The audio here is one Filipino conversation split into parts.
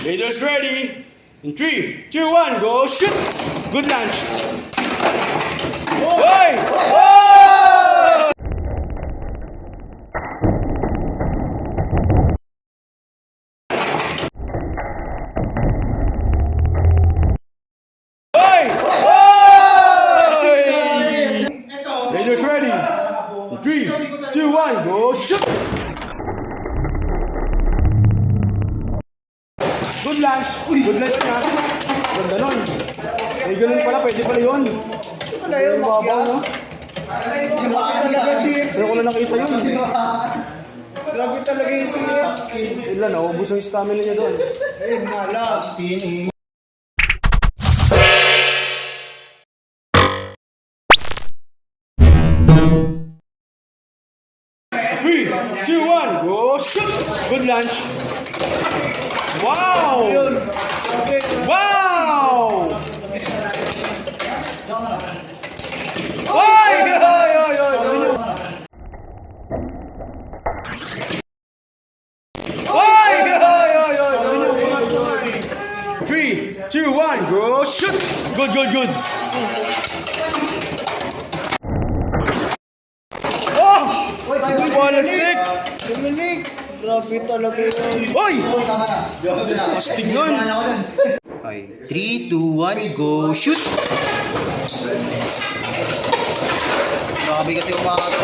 Leaders ready. In 3, 2, 1, go shoot. Good lunge. Hey! Oh! Hey! Hey! Leaders ready. In 3, 2, 1, go shoot. Good lunge. Good lunge nga. Ganda nun. May ganun pala, pwede pala yun. Wala yung Babaw, no? talaga si Pero ko na nakita yun. Grabe talaga yung si Ilan, naubos ang stamina niya doon. Eh, malab. Skinny. 3, 2, 1, go shoot! Good lunge. Wow! Wow! Oy! Oy! Oy! Oy! Oy! Oy! Oy! 3, 2, 1, go shoot! Good, good, good. Oh! Wala stick! Dumilig. Grabe talaga yun. Oy! Astig nun! Okay, 3, 2, 1, go shoot! Grabe kasi umakato.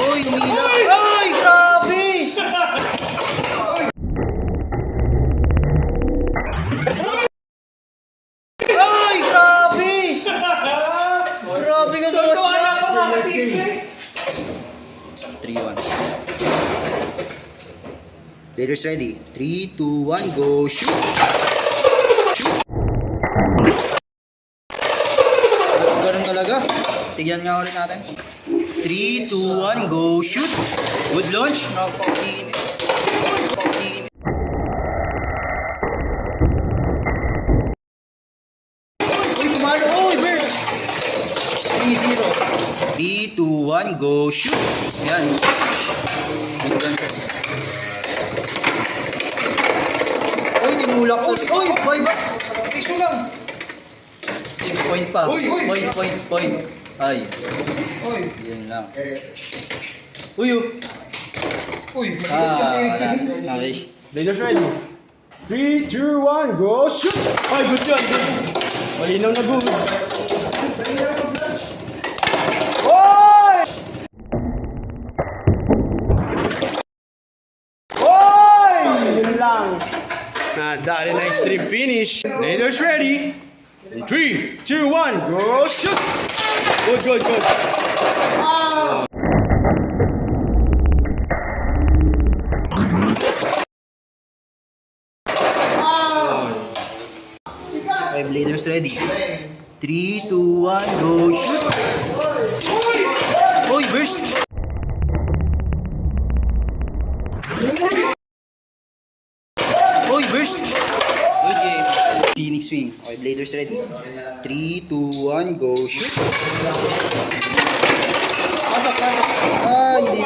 Uy, nila! Ay, grabe! Ay, grabe! Grabe ka sa 3-1. Players ready. 3, 2, 1, go shoot! Ganun talaga. Tignan nga ulit natin. 3, 2, 1, go shoot! Good launch. Napakakinis. Napakakinis. Uy, kumalo. Uy, burst! 3-0. 3, 2, 1, go shoot! Yan. Good launches. Uy, tinulak ko. Uy, point. Iso lang. Point pa. Point. Ay. Uy. Yan lang. Uy, oh. Uy. Okay. Leaders ready. 3, 2, 1, go shoot! Ay, good job, good. Malinaw na good. Oy! Oy! Yun lang. Nadali na extreme finish. Leaders ready. 3, 2, 1, go shoot! Good, good, good. Five leaders ready. 3, 2, 1, go shoot! Uy, burst! Uy, burst! Good game. Phoenix swing. Okay, bladers ready. 3, 2, 1, go shoot! Pasok. Ah, hindi.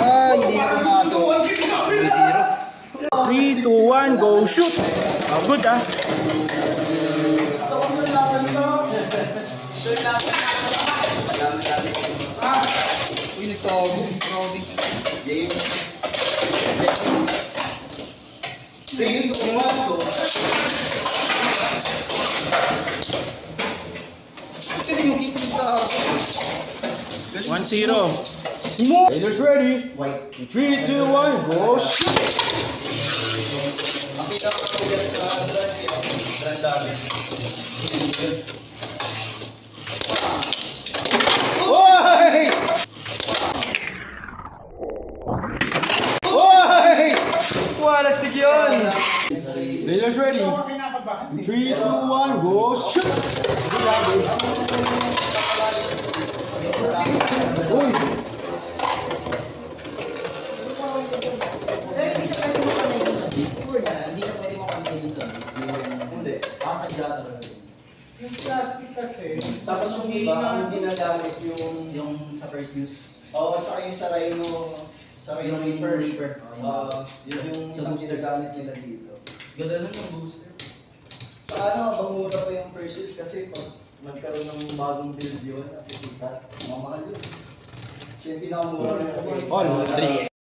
Ah, hindi na pumasok. 3, 2, 1, go shoot! Good ah. Uy, nagtago. Grabe. Game. Sige, tumato. Ito yung kikita. 1-0. Leaders ready. 3, 2, 1, go shoot! Makita ko ulit sa Grandali. Oy! Oy! Wala stick yun! Leaders ready. 3, 2, 1, go shoot! Uy! Yung plastic kasi. Tapos yung iba, ang ginagamit Yung sa first use. tsaka yung sa Rhino Reaper. Yun yung Sa isang booster. ginagamit nila dito. Ganda nun yung booster. Saka bang mura pa yung purchase kasi pag nagkaroon ng bagong build yun, kasi kita, mamahal yun. Siya yung pinakamura. All, 3.